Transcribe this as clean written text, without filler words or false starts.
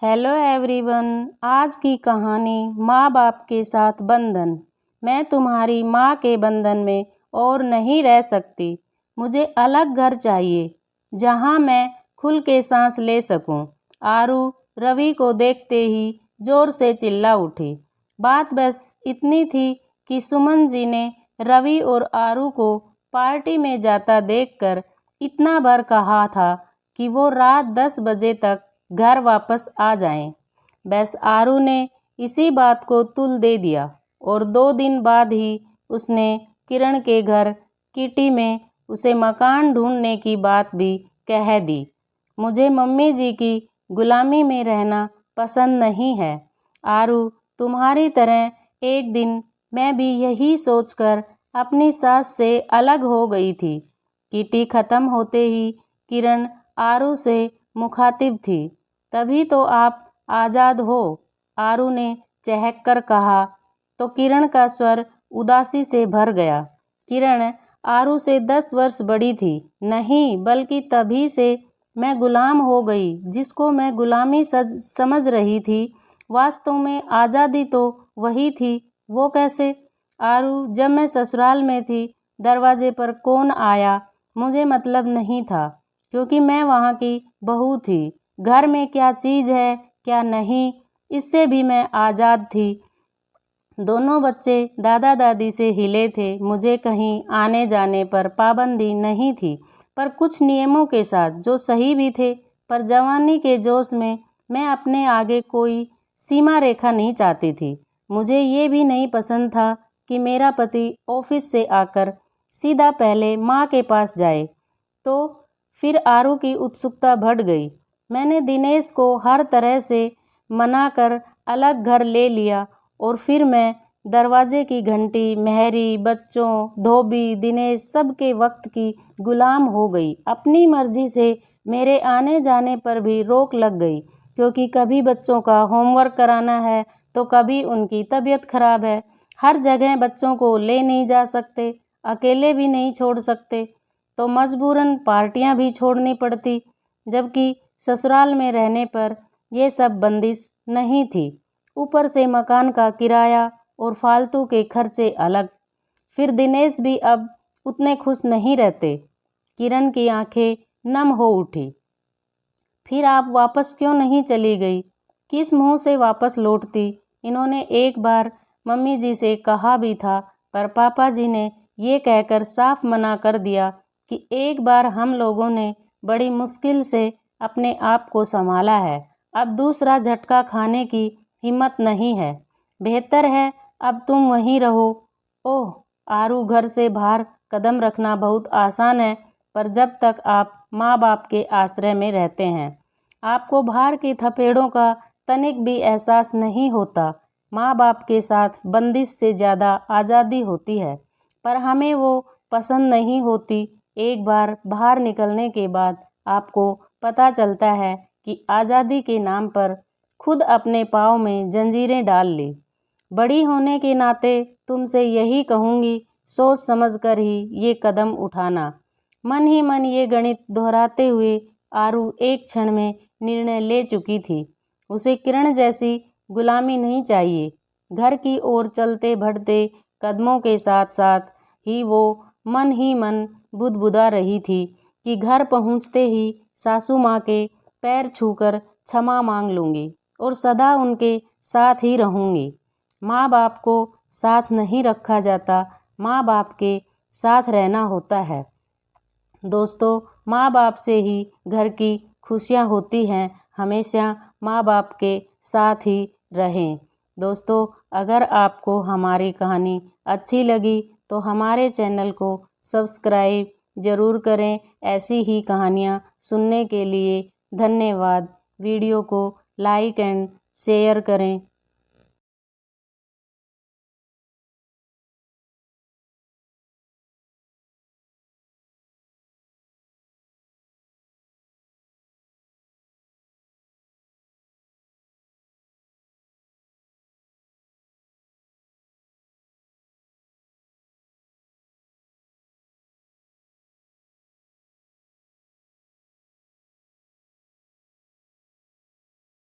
Hello everyone. आज की कहानी माँ बाप के साथ बंधन। मैं तुम्हारी माँ के बंधन में और नहीं रह सकती। मुझे अलग घर चाहिए जहाँ मैं खुल के सांस ले सकूं। आरू रवि को देखते ही जोर से चिल्ला उठी। बात बस इतनी थी कि सुमन जी ने रवि और आरू को पार्टी में जाता देखकर इतना भर कहा था कि वो रात 10 बजे तक घर वापस आ जाएं। बस आरू ने इसी बात को तुल दे दिया और 2 दिन बाद ही उसने किरण के घर किटी में उसे मकान ढूंढने की बात भी कह दी। मुझे मम्मी जी की गुलामी में रहना पसंद नहीं है आरू। तुम्हारी तरह एक दिन मैं भी यही सोचकर अपनी सास से अलग हो गई थी। किटी खत्म होते ही किरण आरू से मुखातिब थी। तभी तो आप आज़ाद हो, आरू ने चहक कर कहा तो किरण का स्वर उदासी से भर गया। किरण आरू से 10 वर्ष बड़ी थी। नहीं, बल्कि तभी से मैं गुलाम हो गई जिसको मैं गुलामी समझ रही थी। वास्तव में आज़ादी तो वही थी। वो कैसे? आरू, जब मैं ससुराल में थी दरवाजे पर कौन आया मुझे मतलब नहीं था, क्योंकि मैं वहाँ की बहू थी। घर में क्या चीज़ है क्या नहीं, इससे भी मैं आज़ाद थी। दोनों बच्चे दादा दादी से हिले थे। मुझे कहीं आने जाने पर पाबंदी नहीं थी, पर कुछ नियमों के साथ जो सही भी थे। पर जवानी के जोश में मैं अपने आगे कोई सीमा रेखा नहीं चाहती थी। मुझे ये भी नहीं पसंद था कि मेरा पति ऑफिस से आकर सीधा पहले माँ के पास जाए। तो फिर आरू की उत्सुकता बढ़ गई। मैंने दिनेश को हर तरह से मनाकर अलग घर ले लिया और फिर मैं दरवाजे की घंटी, मेहरी, बच्चों, धोबी, दिनेश सबके वक्त की गुलाम हो गई। अपनी मर्जी से मेरे आने जाने पर भी रोक लग गई, क्योंकि कभी बच्चों का होमवर्क कराना है तो कभी उनकी तबीयत खराब है। हर जगह बच्चों को ले नहीं जा सकते, अकेले भी नहीं छोड़ सकते, तो मजबूरन पार्टियां भी छोड़नी पड़ती। जबकि ससुराल में रहने पर ये सब बंदिश नहीं थी। ऊपर से मकान का किराया और फालतू के खर्चे अलग। फिर दिनेश भी अब उतने खुश नहीं रहते। किरण की आंखें नम हो उठी। फिर आप वापस क्यों नहीं चली गई? किस मुंह से वापस लौटती? इन्होंने एक बार मम्मी जी से कहा भी था, पर पापा जी ने ये कहकर साफ मना कर दिया कि एक बार हम लोगों ने बड़ी मुश्किल से अपने आप को संभाला है, अब दूसरा झटका खाने की हिम्मत नहीं है। बेहतर है अब तुम वहीं रहो। ओह आरू, घर से बाहर कदम रखना बहुत आसान है, पर जब तक आप माँ बाप के आश्रय में रहते हैं आपको बाहर की थपेड़ों का तनिक भी एहसास नहीं होता। माँ बाप के साथ बंदिश से ज़्यादा आज़ादी होती है, पर हमें वो पसंद नहीं होती। एक बार बाहर निकलने के बाद आपको पता चलता है कि आज़ादी के नाम पर खुद अपने पाँव में जंजीरें डाल ली। बड़ी होने के नाते तुमसे यही कहूँगी, सोच समझ कर ही ये कदम उठाना। मन ही मन ये गणित दोहराते हुए आरू एक क्षण में निर्णय ले चुकी थी। उसे किरण जैसी गुलामी नहीं चाहिए। घर की ओर चलते बढ़ते कदमों के साथ साथ ही मन बुदबुदा रही थी कि घर पहुँचते ही सासू माँ के पैर छूकर क्षमा मांग लूँगी और सदा उनके साथ ही रहूँगी। माँ बाप को साथ नहीं रखा जाता, माँ बाप के साथ रहना होता है। दोस्तों, माँ बाप से ही घर की खुशियाँ होती हैं। हमेशा माँ बाप के साथ ही रहें। दोस्तों, अगर आपको हमारी कहानी अच्छी लगी तो हमारे चैनल को सब्सक्राइब ज़रूर करें। ऐसी ही कहानियाँ सुनने के लिए धन्यवाद। वीडियो को लाइक एंड शेयर करें।